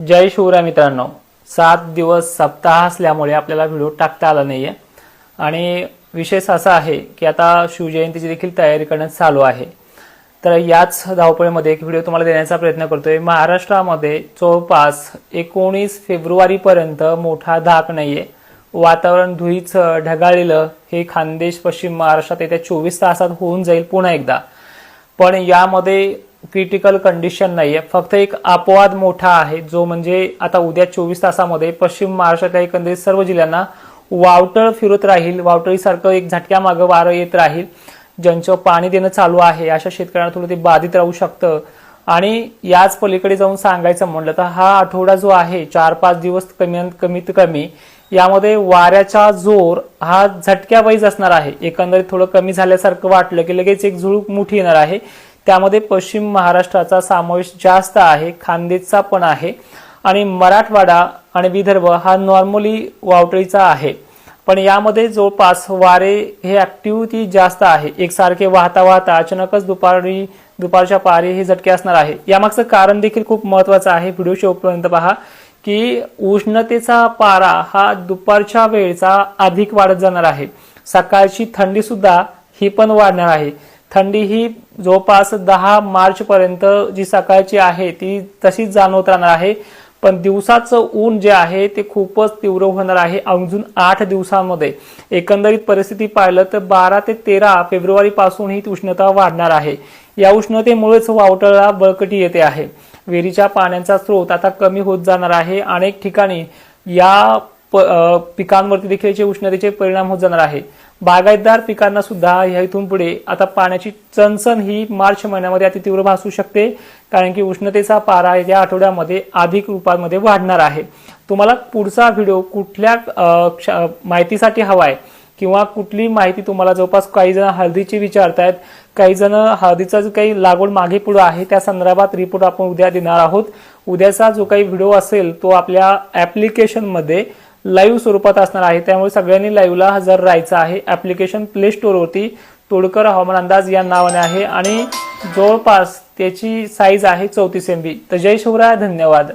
जय शिवराय मित्रांनो, 7 दिवस सप्ताह असल्यामुळे आपल्याला व्हिडिओ टाकता आला नाहीये आणि विशेष असा आहे की आता शिवजयंतीची देखील तयारी करण्यात चालू आहे। तर याच धावपळीमध्ये एक व्हिडिओ तुम्हाला देण्याचा प्रयत्न करतोय। महाराष्ट्रामध्ये जवळपास 19 फेब्रुवारी पर्यंत मोठा धाक नाहीये, वातावरण धुळीचं ढगाळलेलं हे खानदेश पश्चिम महाराष्ट्रात येत्या 24 तासात होऊन जाईल पुन्हा एकदा। पण यामध्ये क्रिटिकल कंडिशन नाहीये, फक्त एक अपवाद मोठा आहे जो म्हणजे आता उद्या 24 तासामध्ये पश्चिम महाराष्ट्रातल्या एकंदरीत सर्व जिल्ह्यांना वावटळ फिरत राहील। वावटळीसारखं एक झटक्यामागं वारं येत राहील। ज्यांचं पाणी देणं चालू आहे अशा शेतकऱ्यांना थोडं ते बाधित राहू शकतं। आणि याच पलीकडे जाऊन सांगायचं म्हणलं तर हा आठवडा जो आहे 4-5 दिवस कमीत कमी यामध्ये वाऱ्याचा जोर हा झटक्यावाईज असणार आहे। एकंदरीत थोडं कमी झाल्यासारखं वाटलं की लगेच एक झुळूक मोठी येणार आहे। त्यामध्ये पश्चिम महाराष्ट्राचा समावेश जास्त आहे, खानदेशचा पण आहे आणि मराठवाडा आणि विदर्भ हा नॉर्मली वावटळीचा आहे। पण यामध्ये जवळपास वारे हे ऍक्टिव्हिटी जास्त आहे, एकसारखे वाहता अचानकच दुपारच्या पारी हे झटके असणार आहे। यामागचं कारण देखील खूप महत्त्वाचं आहे, व्हिडिओ शेवटपर्यंत पहा की उष्णतेचा पारा हा दुपारच्या वेळेचा अधिक वाढत जाणार आहे। सकाळची थंडी सुद्धा ही पण वाढणार आहे। थंडी ही जवळपास 10 मार्च पर्यंत जी सकाळची आहे ती तशीच जाणवत राहणार आहे, पण दिवसाचं ऊन जे आहे ते खूपच तीव्र होणार आहे अजून 8 दिवसांमध्ये। एकंदरीत परिस्थिती पाहिलं तर 12 ते 13 फेब्रुवारी पासून ही उष्णता वाढणार आहे। या उष्णतेमुळेच वावटळला बळकटी येते आहे। विहिरीच्या पाण्याचा स्रोत आता कमी होत जाणार आहे। अनेक ठिकाणी या पिकांवरती देखील उष्णतेचे परिणाम होत जाणार आहे। बागायतदार पिकांना सुद्धा या इथून पुढे आता पाण्याची चणचण ही मार्च महिन्यामध्ये अति तीव्र भासू शकते, कारण की उष्णतेचा पारा या आठवड्यामध्ये अधिक रूपामध्ये वाढणार आहे। तुम्हाला पुढचा व्हिडिओ कुठल्या माहितीसाठी हवाय किंवा कुठली माहिती तुम्हाला जवळपास काही जण हळदीची विचारतायत, काही जण हळदीचा जो काही लागवड मागे पुढे आहे त्या संदर्भात रिपोर्ट आपण उद्या देणार आहोत। उद्याचा जो काही व्हिडिओ असेल तो आपल्या ऍप्लिकेशन मध्ये लाईव्ह स्वरूपात असणार आहे, त्यामुळे सगळ्यांनी लाईव्हला हजर राहायचं आहे। ऍप्लिकेशन प्ले स्टोर वरती तोडकर हवामान अंदाज या नावाने आहे आणि जवळपास त्याची साईज आहे 34 MB। तर जय शिवराय, धन्यवाद।